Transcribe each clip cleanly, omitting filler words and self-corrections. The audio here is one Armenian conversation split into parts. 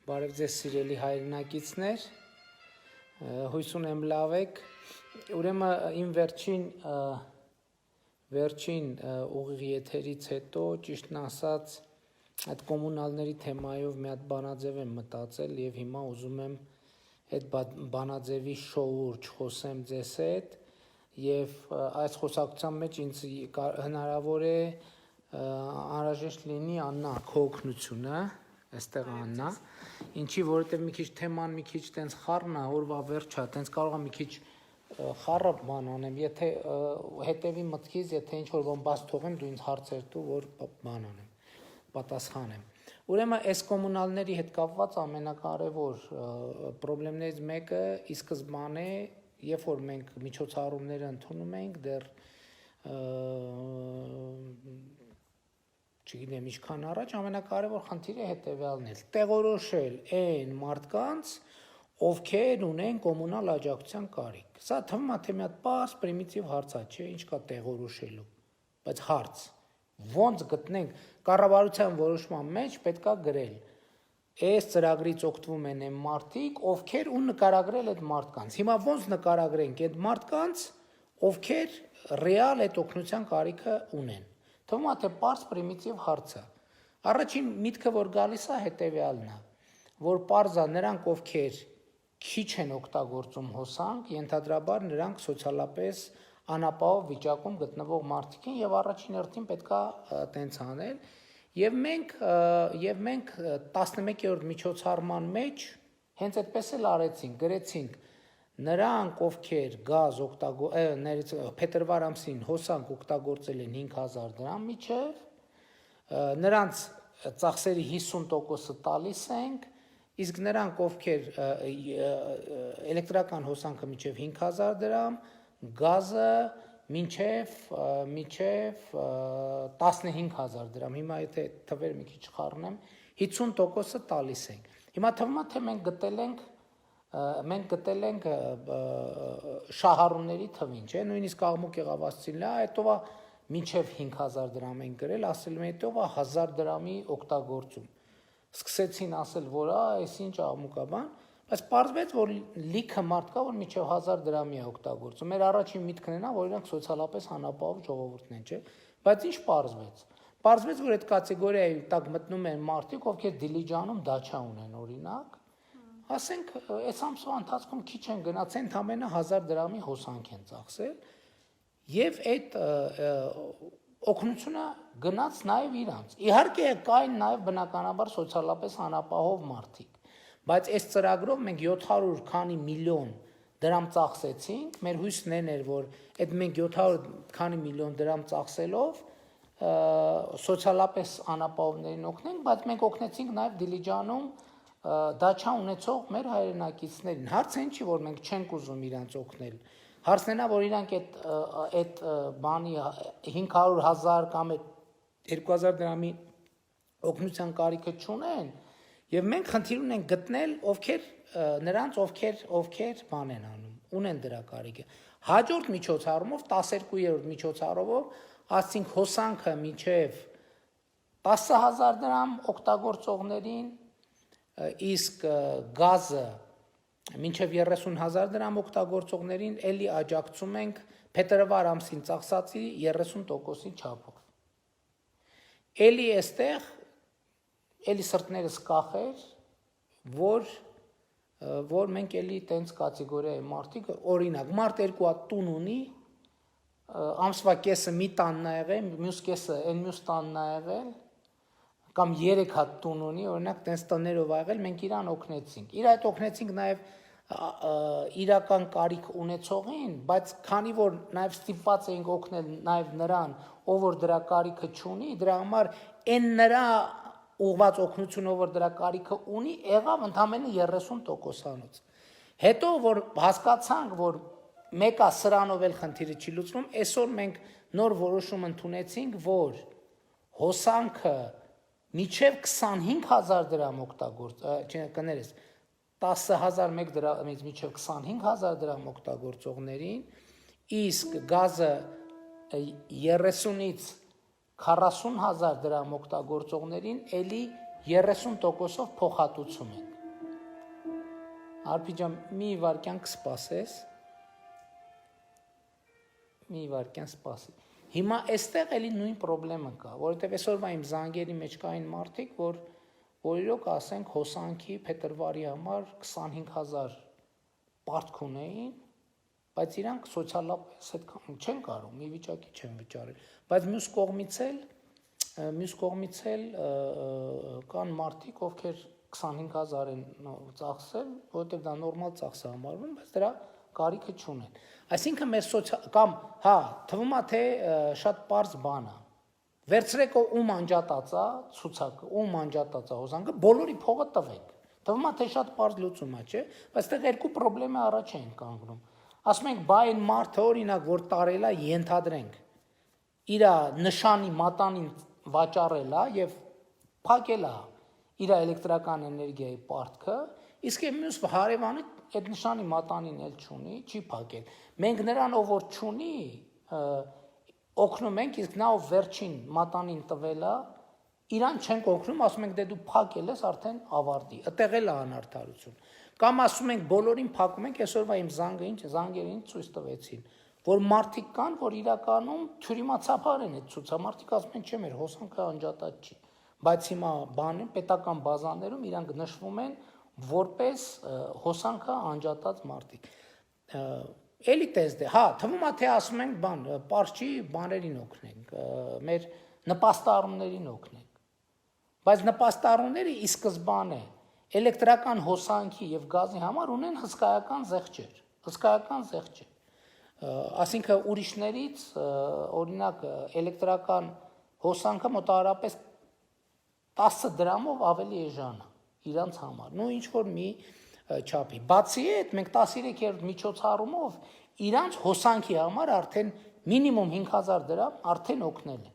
Բարև ձեզ սիրելի հայրենակիցներ, հույս ունեմ լավ եք, ուրեմն իմ վերջին ուղիղ եթերից հետո ճիշտն ասած այդ կոմունալների թեմայով մի հատ բանաձև եմ մտածել եւ հիմա ուզում եմ այդ բանաձևի շոուրջ խոսեմ ձեզ հետ եւ այս խոսակցության մեջ ինձ հնարավոր է անհրաժեշտ լինի Աննա քո օգնությունը Այստեղ Աննա, ինչի որովհետև մի քիչ թեման մի քիչ տենց խառն է, օրվա վերջա, տենց կարող եմ մի քիչ խառը բան անեմ, եթե հետևի մտքից, եթե ինչ որ բան բաց թողեմ, դու ինձ հարցեր տու, որ բան անեմ, պատասխանեմ։ Ուրեմն այս կոմունալների հետ կապված ամենակարևոր խնդիրներից մեկը ի սկզբանե, երբ որ մենք միջոցառումները ընդունում ենք, դեռ չգիտեմ ինչքան առաջ ամենակարևոր խնդիրը հետևյալն է տեղորոշել այն մարդկանց ովքեր ունեն կոմունալ աջակցության կարիք սա թվում է թե մի հատ պարզ պրիմիտիվ հարց է չէ ինչ կա տեղորոշելու բայց հարց ոնց գտնենք կառավարության որոշման մեջ պետքա գրել այս ծրագրից օգտվում են այն մարդիկ ովքեր ու նկարագրել այդ մարդկանց հիմա ոնց նկարագրենք այդ մարդկանց ովքեր ռեալ այդ օգնության կարիքը ունեն Թվում է թե պարզ պրիմիտիվ հարց է։ Առաջին միտքը որ գալիս է հետևյալն է, որ պարզ է նրանք ովքեր քիչ են օգտագործում հոսանք, ենթադրաբար նրանք սոցիալապես անապահով վիճակում գտնվող մարդիկ են եւ առաջին հերթին պետքա տենց անել եւ մենք 11-րդ միջոցառման մեջ հենց այդպես էլ արեցինք, գրեցինք Նրանք ովքեր գազ փետրվար ամսին հոսանք օգտագործել են 5000 դրամ միջև, նրանց ծախսերի 50%-ը տալիս ենք, իսկ նրանք ովքեր էլեկտրական հոսանքը միջև 5000 դրամ, գազը միջև 15000 դրամ, հիմա եթե թվեր մի քիչ խառնեմ, 50%-ը տալիս ենք։ Հիմա թվում է թե մենք գտել ենք շահառուների թվին, չէ, նույնիսկ աղմուկ եղավասցին լա, հետո մինչև 5000 դրամ են գրել, ասել են հետո 1000 դրամի օգտագործում։ Սկսեցին ասել, որ այս ինչ աղմուկ է բան, բայց պարզվեց, որ լիքը մարդ կա, որ մինչև 1000 դրամի է օգտագործում։ Մեր առաջին միտքն է, որ իրանք սոցիալապես անապահով ժողովուրդն են, չէ, բայց ինչ պարզվեց։ Պարզվեց, որ այդ կատեգորիայի տակ մտնում են մարդիկ, ովքեր Դիլիջանում դաչա ունեն, օրինակ Ասենք, այս ամսվա ընթացքում քիչ են գնացել, ընդամենը 1000 դրամի հոսանք են ծախսել եւ այդ օգնությունը գնաց նաեւ իրանց։ Իհարկե կային նաեւ բնականաբար սոցիալապես անապահով մարդիկ, բայց այս ծրագրով մենք 700 քանի միլիոն դրամ ծախսեցինք, մեր հույսն էր, որ այդ մենք 700 քանի միլիոն դրամ ծախսելով սոցիալապես անապահովներին օգնենք, բայց մենք օգնեցինք նաեւ Դիլիջանում դաչա ունեցող մեր հայրենակիցներին հարցը ինչի որ մենք չենք ուզում իրանց օգնել հարցն է որ իրանք այդ բանի 500,000 կամ 2000 դրամի օգնության կարիքը չունեն եւ մենք խնդիր ունենք գտնել ովքեր բան են անում ունեն դրա կարիքը հաջորդ միջոցառումով 12-րդ միջոցառումով ասենք հոսանքը մինչեւ 10000 դրամ օգտագործողներին իսկ գազը մինչև 30,000 դրամ օգտագործողներին էլի աջակցում ենք փետրվար ամսին ծախսածի 30%-ի չափով։ Էլի այստեղ էլի սրտներս կախեր, որ մենք էլի տենց կատեգորիայի մարդիկ, օրինակ, մարդ երկու հատ տուն ունի, ամսվա կեսը մի տանն է եղել, մյուս կեսը այն մյուս տանն է եղել, կամ 3 հատ տուն ունի, օրինակ տենց տներով ա եղել, մենք իրան օգնեցինք։ Իր այդ օգնեցինք նաև իրական կարիք ունեցողին, բայց քանի որ նաև ստիպված էինք օգնել նաև նրան, ով որ դրա կարիքը չունի, դրա համար այն նրա ուղղված օգնությունը, ով որ դրա կարիքը ունի, եղավ ընդամենը 30%-անոց։ Հետո որ հասկացանք, որ մեկա սրանով էլ խնդիրը չի լուծվում, այսօր մենք նոր որոշում ընդունեցինք, որ հոսանքը Միջև 25000 դրամ կներես 10000 մեկ դրամից միջև 25000 դրամ օգտագործողներին, իսկ գազը 30-ից 40000 դրամ օգտագործողներին էլի 30%-ով փոխհատուցում ենք։ Արփի ջան, մի վարքյան կսպասես։ Մի վարքյան սպասի։ Հիմա այստեղ էլի նույն խնդրեմը կա, որովհետև այսօրվա իմ զանգերի մեջ կային մարդիկ, որ իրոք ասենք հոսանքի փետրվարի համար 25000 պարտք ունեին, բայց իրանք սոցիալապես այդքան չեն կարող, մի վիճակի չեն վճարել, բայց մյուս կողմից էլ կան մարդիկ, ովքեր 25000 են ծախսել, որովհետև դա նորմալ ծախս է համարվում, բայց դրա կարիքը չունեն։ Այսինքն մեր կամ թվում է թե շատ պարզ բան է։ Վերցրեք ում անջատած է ցուցակը, ում անջատած է հոսանքը, բոլորի փողը տվեք։ Թվում է թե շատ պարզ լուծում է, չէ՞, բայց այդտեղ երկու խնդրեմի առաջ են կանգնում։ Ասում ենք, բայ այն մարդը օրինակ, որ տարել է, ենթադրենք, իր նշանի մատանին վաճառել է եւ փակել է իր էլեկտրական էներգիայի պարտքը, իսկ մյուս հարևանը այդ նշանի մատանին էլ չունի, չի փակել։ Մենք նրան ով որ չունի, օգնում ենք, իսկ նա ով վերջին մատանին տվել է, իրան չենք օգնում, ասում ենք դե դու փակել ես, արդեն ավարտի։ Այդտեղ էլ է անարդարություն։ Կամ ասում ենք բոլորին փակում ենք, այսօրվա իմ զանգերին ցույց տվեցին, որ մարդիկ կան, որ իրականում թյուրիմացաբար են այդ ցուցամարտիկ ասում են, չէ, մեր հոսանքը անջատած չի։ Բայց հիմա պետական բազաներում իրանք նշվում են որպես հոսանքը անջատած մարդիկ։ Էլի տեսդ է, թվում է թե ասում ենք պարչի բաներին օգնենք, մեր նպաստառումներին օգնենք։ Բայց նպաստառումները ի սկզբանե էլեկտրական հոսանքի եւ գազի համար ունեն հսկայական զեղչեր։ Այսինքն ուրիշներից օրինակ էլեկտրական հոսանքը մոտավորապես 10 դրամով ավելի էժան է իրանց համար, նույն ինչ որ մի չափի։ Բացի այդ, մենք 13-րդ միջոցառումով իրանց հոսանքի համար արդեն մինիմում 5000 դրամ արդեն օգնել ենք։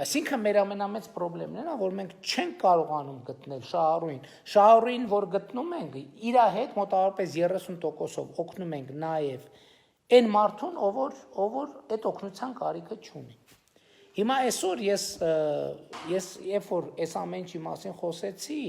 Այսինքն մեր ամենամեծ խնդրեմն է, որ մենք չենք կարողանում գտնել շահառուին, որ գտնում ենք, իր հետ մոտավորապես 30%-ով օգնում ենք նաև այն մարդուն, ով որ այդ օգնության կարիքը չունի։ Հիմա այսօր ես երբ որ այս ամեն ինչի մասին խոսեցի,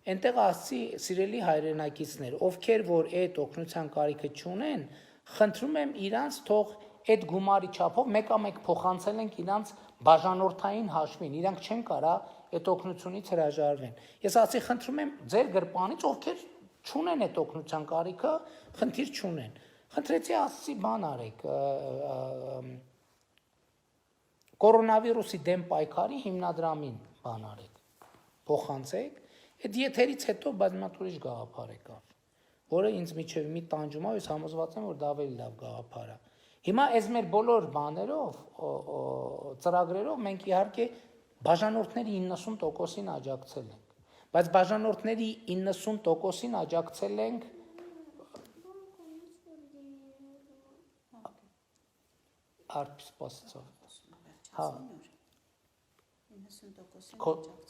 այնտեղ ասացի սիրելի հայրենակիցներ, ովքեր որ այդ օգնության կարիքը չունեն, խնդրում եմ իրանց թող այդ գումարի չափով մեկ փոխանցել ենք իրանց բաժանորդային հաշվին, իրանք չեն կարա այդ օգնությունից հրաժարվեն։ Ես ասացի խնդրում եմ ձեր գրպանից, ովքեր չունեն այդ օգնության կարիքը, խնդիր չունեն։ Խնդրեցի ասացի բան արեք, կորոնավիրուսի դեմ պայքարի հիմնադրամին բան արեք, փոխանցեք, այդ եթերից հետո բազմատ ուրիշ գաղափար եկավ, որը ինձ միջև մի տանջում է, ես համոզված եմ, որ դա ավելի լավ գաղափար է։ Հիմա այս մեր բոլոր բաներով, ծրագրերով մենք իհարկե բաժանորդների 90%-ին աջակցել ենք, բայց բաժանորդների 90%-ին աջակցել ենք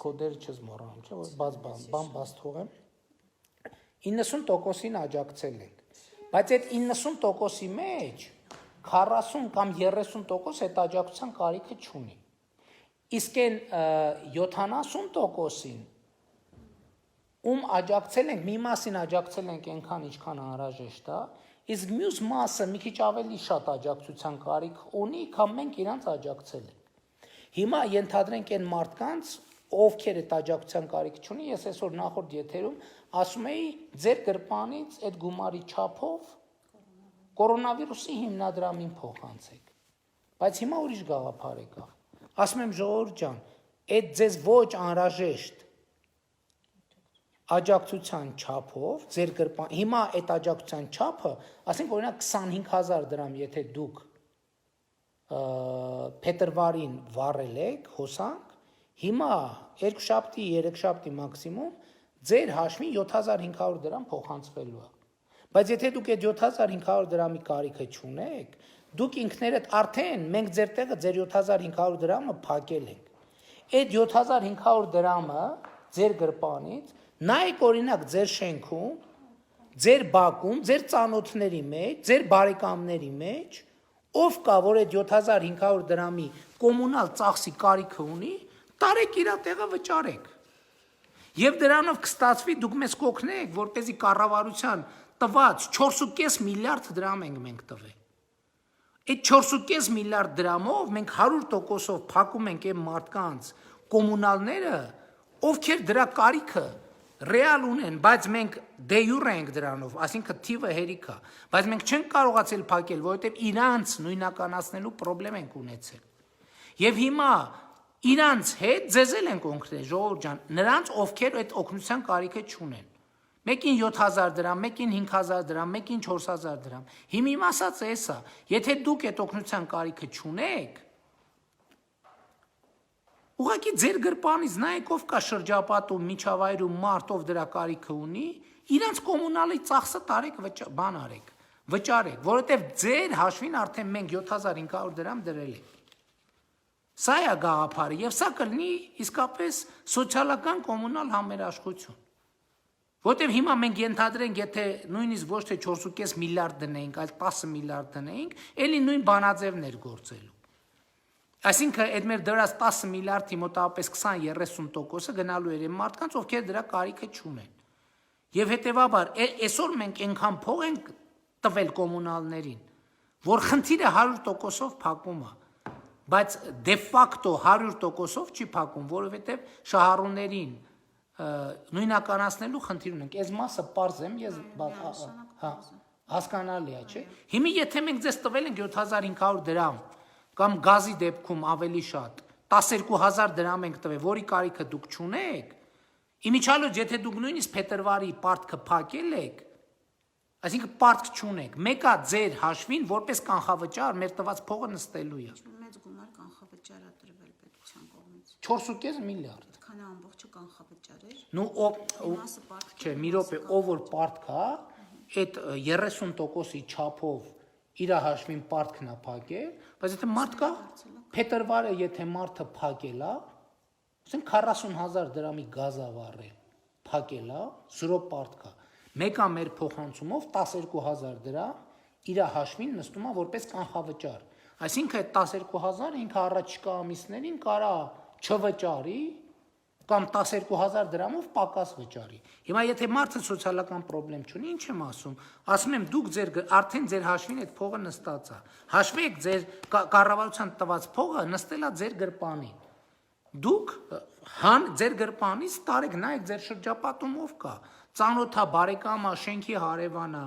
Քոդերը չես մոռանում, չէ, որ բաց թողեմ։ 90%-ին աջակցել ենք, բայց այդ 90%-ի մեջ 40 կամ 30% այդ աջակցության կարիքը չունի։ Իսկ այն 70%-ին ում աջակցել ենք, մի մասին աջակցել ենք այնքան ինչքան անհրաժեշտ է, իսկ մյուս մասը մի քիչ ավելի շատ աջակցության կարիք ունի, քան մենք իրանց աջակցել ենք։ Հիմա ենթադրենք այն մարդկանց, ովքեր այդ աջակցության կարիք չունի, ես այսօր նախորդ եթերում ասում էի ձեր գրպանից այդ գումարի չափով կորոնավիրուսի հիմնադրամին փոխանցեք։ Բայց հիմա ուրիշ գաղափար եկավ։ Ասում եմ ժողովուրդ ջան, այդ ձեզ ոչ անհրաժեշտ աջակցության չափով ձեր գրպան, հիմա այդ աջակցության չափը, ասենք օրինակ 25000 դրամ, եթե դուք փետրվարին վառել եք հոսանք, հիմա 2 շաբթի, 3 շաբթի մաքսիմում ձեր հաշվին 7500 դրամ փոխանցվելու է։ Բայց եթե դուք այդ 7500 դրամի կարիքը չունեք, դուք ինքներդ արդեն մենք ձեր տեղը ձեր 7500 դրամը փակել ենք։ Այդ 7500 դրամը ձեր գրպանից նայեք օրինակ ձեր շենքում, ձեր բակում, ձեր ծանոթների մեջ, ձեր բարեկամների մեջ, ով կա, որ այդ 7500 դրամի կոմունալ ծախսի կարիքը ունի, տարեք իր տեղը վճարեք։ Եվ դրանով կստացվի դուք մեզ կօգնեք, որպեսզի կառավարության տված 4.5 միլիարդ դրամ ենք մենք տվել։ Այդ 4.5 միլիարդ դրամով մենք 100%-ով փակում ենք այն մարդկանց կոմունալները, ովքեր դրա կարիքը ռեալ ունեն, բայց մենք դե յուրե ենք դրանով, այսինքն թիվը հերիք է, բայց մենք չենք կարողացել փակել, որովհետև իրանց նույնականացնելու խնդրեմ ենք ունեցել։ Եվ հիմա իրանց հետ ձեզել են կոնկրետ, ժողովուրդ ջան, նրանց ովքեր այդ օգնության կարիքը չունեն։ Մեկին 7000 դրամ, մեկին 5000 դրամ, մեկին 4000 դրամ։ Հիմա իմ ասածը էսա, եթե դուք այդ օգնության կարիքը չունեք, ուղղակի ձեր գրպանից նայեք ով կա շրջապատում միջավայրում մարդ ով դրա կարիքը ունի, իրանց կոմունալի ծախսը տարեք բան արեք, վճարեք, որովհետև ձեր հաշվին արդեն մենք 7500 դրամ դրել ենք։ Սա է գաղափարը եւ սա կլինի իսկապես սոցիալական կոմունալ համերաշխություն։ Որտեւ հիմա մենք ենթադրենք, եթե նույնիսկ ոչ թե 4.5 միլիարդ դնեինք, այլ 10 միլիարդ դնեինք, ելի նույն բանաձևն էր գործելու։ Այսինքն այդ մեր դրած 10 միլիարդի մոտավորապես 20-30%-ը գնալու էր այն մարդկանց, ովքեր դրա կարիքը չունեն։ Եվ հետեւաբար այսօր մենք այնքան փող ենք տվել կոմունալներին, որ խնդիրը 100%-ով փակում է, բայց դե ֆակտո 100%-ով չի փակում, որովհետև շահառուներին նույնականացնելու խնդիր ունենք։ Այս մասը պարզ եմ, ես հասկանալի է, չէ՞։ Հիմա եթե մենք ձեզ տվել ենք 7500 դրամ կամ գազի դեպքում ավելի շատ 12000 դրամ ենք տվել, որի կարիքը դուք չունեք, իմիջիալոց եթե դուք նույնիսկ փետրվարի պարտքը փակել եք, այսինքն պարտք չունեք, մեկա ձեր հաշվին որպես կանխավճար մեր տված փողը նստելու է։ Մեծ գումար կանխավճար է տրվել պետության կողմից։ 4.5 միլիարդ։ Քանի ամբողջը կանխավճար էր։ Չէ, մի րոպե, ով որ պարտք է, այդ 30%-ի չափով իր հաշվին պարտքն է փակել, բայց եթե մարդ կա, փետրվարը եթե մարդը փակել է, ասենք 40000 դրամի գազ է վառել, փակել է, 0 պարտք է։ Մեկա մեր փոխանցումով 12000 դրամ իր հաշվին նստում է որպես կանխավճար։ Այսինքն այդ 12000-ը ինքը առաջիկա ամիսներին կարա չվճարի կամ 12000 դրամով պակաս վճարի։ Հիմա եթե մարդը սոցիալական խնդրեմ չունի, ինչ եմ ասում եմ դուք արդեն ձեր հաշվին այդ փողը նստած է։ Հաշվեք ձեր կառավարության տված փողը նստել է ձեր գրպանին։ Դուք ձեր գրպանից տարեք, նայեք ձեր շրջապատում ով կա, ծանոթա, բարեկամա, շենքի հարևանա,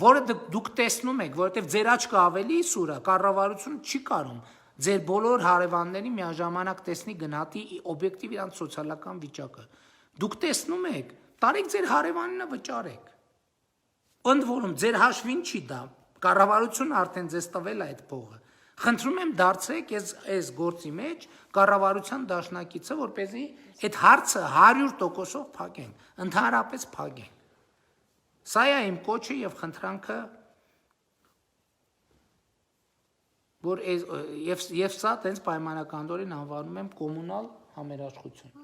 որը դուք տեսնում եք, որովհետև ձեր աչքը ավելի սուր է, կառավարությունը չի կարող ձեր բոլոր հարևանների միաժամանակ տեսնի գնահատի օբյեկտիվ իրանց սոցիալական վիճակը։ Դուք տեսնում եք, տարեք ձեր հարևանինը վճարեք։ Ընդ որում ձեր հաշվին չի դա, կառավարությունը արդեն ձեզ տվել է այդ փողը։ Խնդրում եմ դարձրեք այս գործի մեջ կառավարության դաշնակիցը, որպեսզի այդ հարցը 100%-ով փակենք, ընդհանրապես փակենք։ Սա է իմ կոչը եւ խնդրանքը, որ եւ սա տենց պայմանականորեն անվանում եմ կոմունալ համերաշխություն։